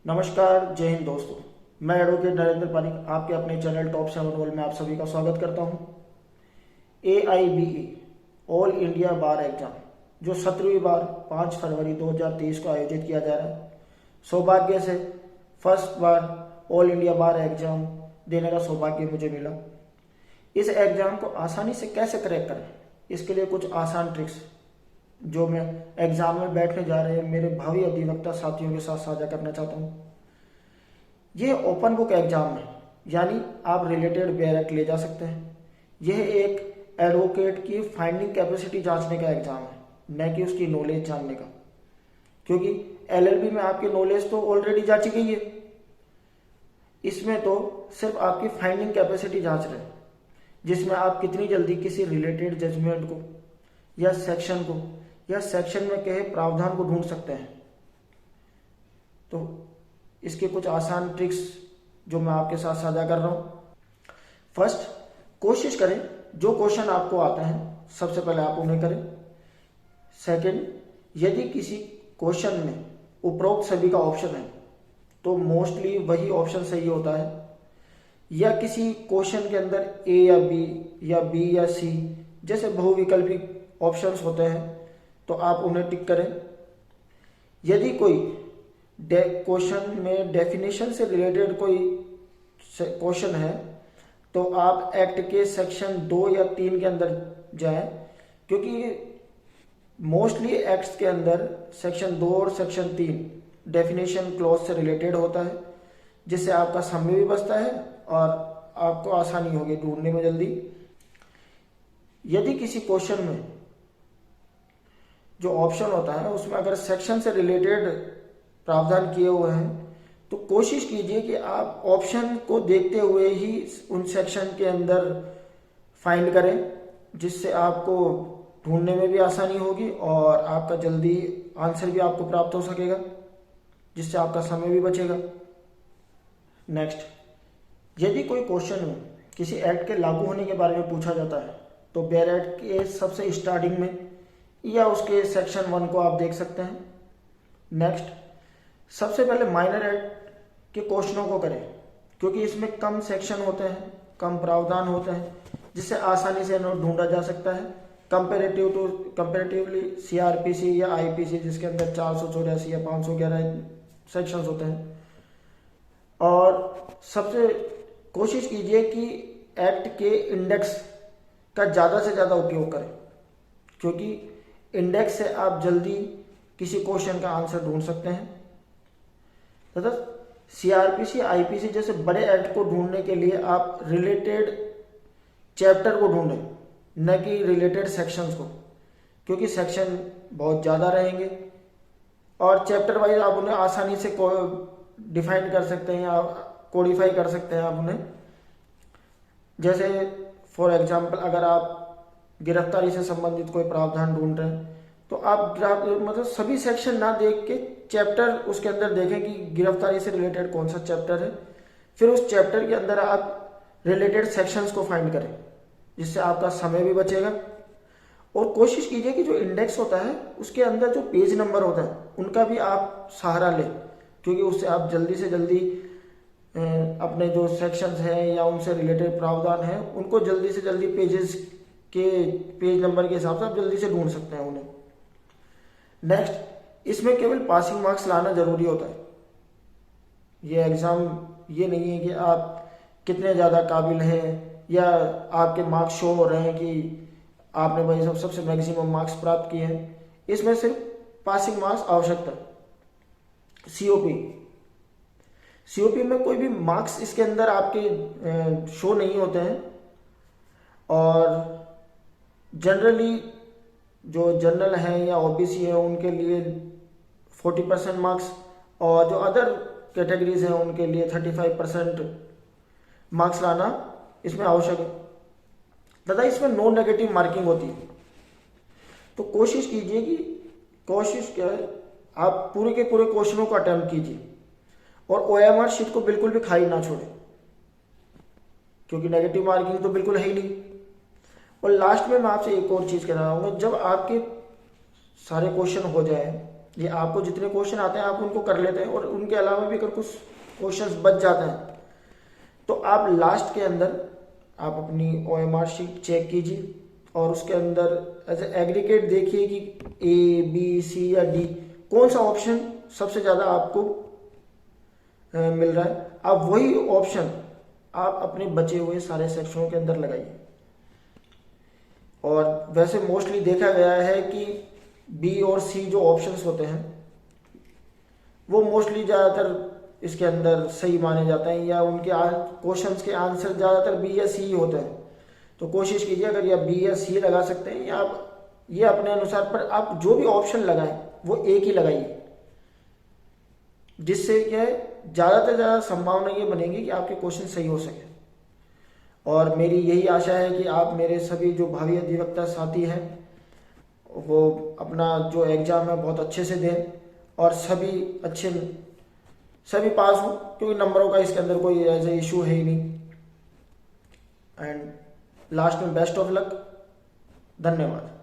नमस्कार, जय हिंद दोस्तों। मैं एडवोकेट नरेंद्र पारिक आपके अपने चैनल टॉप 7 वर्ल्ड में आप सभी का स्वागत करता हूं। AIBE ऑल इंडिया बार एग्जाम जो 17वीं बार 5 फरवरी 2023 को आयोजित किया जा रहा है, सौभाग्य से फर्स्ट बार ऑल इंडिया बार एग्जाम देने का सौभाग्य मुझे मिला। इस एग्जाम को आसानी से कैसे क्रैक करें, इसके लिए कुछ आसान ट्रिक्स जो मैं एग्जाम में बैठने जा रहे हैं मेरे भावी अधिवक्ता साथियों के साथ साझा करना चाहता हूँ। ये ओपन बुक एग्जाम है, यानी आप रिलेटेड डायरेक्ट ले जा सकते हैं। यह एक एडवोकेट की फाइंडिंग कैपेसिटी जांचने का एग्जाम है, न कि उसकी नॉलेज जानने का, क्योंकि LLB में आपकी नॉलेज तो ऑलरेडी जांची गई है। इसमें तो सिर्फ आपकी फाइंडिंग कैपेसिटी जांच रहे हैं, जिसमें आप कितनी जल्दी किसी रिलेटेड जजमेंट को या सेक्शन में कहे प्रावधान को ढूंढ सकते हैं। तो इसके कुछ आसान ट्रिक्स जो मैं आपके साथ साझा कर रहा हूं। फर्स्ट, कोशिश करें जो क्वेश्चन आपको आते हैं सबसे पहले आप उन्हें करें। सेकंड, यदि किसी क्वेश्चन में उपरोक्त सभी का ऑप्शन है तो मोस्टली वही ऑप्शन सही होता है, या किसी क्वेश्चन के अंदर A या B या B या C जैसे बहुविकल्पी ऑप्शंस होते हैं तो आप उन्हें टिक करें। यदि कोई क्वेश्चन में डेफिनेशन से रिलेटेड कोई क्वेश्चन है तो आप एक्ट के सेक्शन 2 या 3 के अंदर जाएं, क्योंकि मोस्टली एक्ट्स के अंदर सेक्शन 2 और सेक्शन 3 डेफिनेशन क्लॉज से रिलेटेड होता है, जिससे आपका समय भी बचता है और आपको आसानी होगी ढूंढने में जल्दी। यदि किसी क्वेश्चन में जो ऑप्शन होता है उसमें अगर सेक्शन से रिलेटेड प्रावधान किए हुए हैं तो कोशिश कीजिए कि आप ऑप्शन को देखते हुए ही उन सेक्शन के अंदर फाइंड करें, जिससे आपको ढूंढने में भी आसानी होगी और आपका जल्दी आंसर भी आपको प्राप्त हो सकेगा, जिससे आपका समय भी बचेगा। नेक्स्ट, यदि कोई क्वेश्चन में किसी एक्ट के लागू होने के बारे में पूछा जाता है तो बेयर एक्ट के सबसे स्टार्टिंग में या उसके सेक्शन 1 को आप देख सकते हैं। नेक्स्ट, सबसे पहले माइनर एक्ट के क्वेश्चनों को करें, क्योंकि इसमें कम सेक्शन होते हैं, कम प्रावधान होते हैं, जिससे आसानी से इन्हें ढूंढा जा सकता है कंपेरेटिवली CRPC या IPC जिसके अंदर 484 या 511 सेक्शंस होते हैं। और सबसे कोशिश कीजिए कि एक्ट के इंडेक्स का ज़्यादा से ज़्यादा उपयोग करें, क्योंकि इंडेक्स से आप जल्दी किसी क्वेश्चन का आंसर ढूंढ सकते हैं। तथा CRPC IPC जैसे बड़े एक्ट को ढूंढने के लिए आप रिलेटेड चैप्टर को ढूंढें, न कि रिलेटेड सेक्शंस को, क्योंकि सेक्शन बहुत ज़्यादा रहेंगे और चैप्टर वाइज आप उन्हें आसानी से डिफाइन कर सकते हैं या कोडिफाई कर सकते हैं आप उन्हें। जैसे फॉर एग्जाम्पल, अगर आप गिरफ्तारी से संबंधित कोई प्रावधान ढूंढ रहे हैं तो आप मतलब सभी सेक्शन ना देख के चैप्टर उसके अंदर देखें कि गिरफ्तारी से रिलेटेड कौन सा चैप्टर है, फिर उस चैप्टर के अंदर आप रिलेटेड सेक्शंस को फाइंड करें, जिससे आपका समय भी बचेगा। और कोशिश कीजिए कि जो इंडेक्स होता है उसके अंदर जो पेज नंबर होता है उनका भी आप सहारा लें, क्योंकि उससे आप जल्दी से जल्दी अपने जो सेक्शंस हैं या उनसे रिलेटेड प्रावधान है उनको जल्दी से जल्दी पेज नंबर के हिसाब से आप जल्दी से ढूंढ सकते हैं उन्हें। नेक्स्ट, इसमें केवल पासिंग मार्क्स लाना जरूरी होता है। ये एग्जाम ये नहीं है कि आप कितने ज़्यादा काबिल हैं या आपके मार्क्स शो हो रहे हैं कि आपने भाई सबसे मैक्सिमम मार्क्स प्राप्त किए हैं। इसमें सिर्फ पासिंग मार्क्स आवश्यक है। COP में कोई भी मार्क्स इसके अंदर आपके शो नहीं होते हैं, और जनरली जो जनरल हैं या OBC हैं उनके लिए 40% मार्क्स, और जो अदर कैटेगरीज हैं उनके लिए 35% मार्क्स लाना इसमें आवश्यक है। तथा इसमें नो नेगेटिव मार्किंग होती है। तो कोशिश कीजिए कि आप पूरे के पूरे क्वेश्चनों को अटेम्प्ट कीजिए और OMR शीट को बिल्कुल भी खाली ना छोड़ें, क्योंकि नेगेटिव मार्किंग तो बिल्कुल है ही नहीं। और लास्ट में मैं आपसे एक और चीज़ कहना चाहूँगा, जब आपके सारे क्वेश्चन हो जाए ये आपको जितने क्वेश्चन आते हैं आप उनको कर लेते हैं, और उनके अलावा भी अगर कुछ क्वेश्चंस बच जाते हैं तो आप लास्ट के अंदर आप अपनी OMR शीट चेक कीजिए और उसके अंदर एज एग्रीगेट देखिए कि A, B, C या D कौन सा ऑप्शन सबसे ज़्यादा आपको मिल रहा है। आप वही ऑप्शन आप अपने बचे हुए सारे सेक्शनों के अंदर लगाइए। और वैसे मोस्टली देखा गया है कि B और C जो ऑप्शंस होते हैं वो मोस्टली ज़्यादातर इसके अंदर सही माने जाते हैं, या उनके क्वेश्चंस के आंसर ज़्यादातर B या C होते हैं। तो कोशिश कीजिए अगर या B या C लगा सकते हैं, या आप ये अपने अनुसार, पर आप जो भी ऑप्शन लगाएं वो एक ही लगाइए, जिससे क्या है ज़्यादा से ज़्यादा संभावना ये बनेगी कि आपके क्वेश्चन सही हो सके। और मेरी यही आशा है कि आप मेरे सभी जो भावी अधिवक्ता साथी हैं वो अपना जो एग्ज़ाम है बहुत अच्छे से दें और सभी पास हो, क्योंकि नंबरों का इसके अंदर कोई ऐसा इशू है ही नहीं। एंड लास्ट में बेस्ट ऑफ लक। धन्यवाद।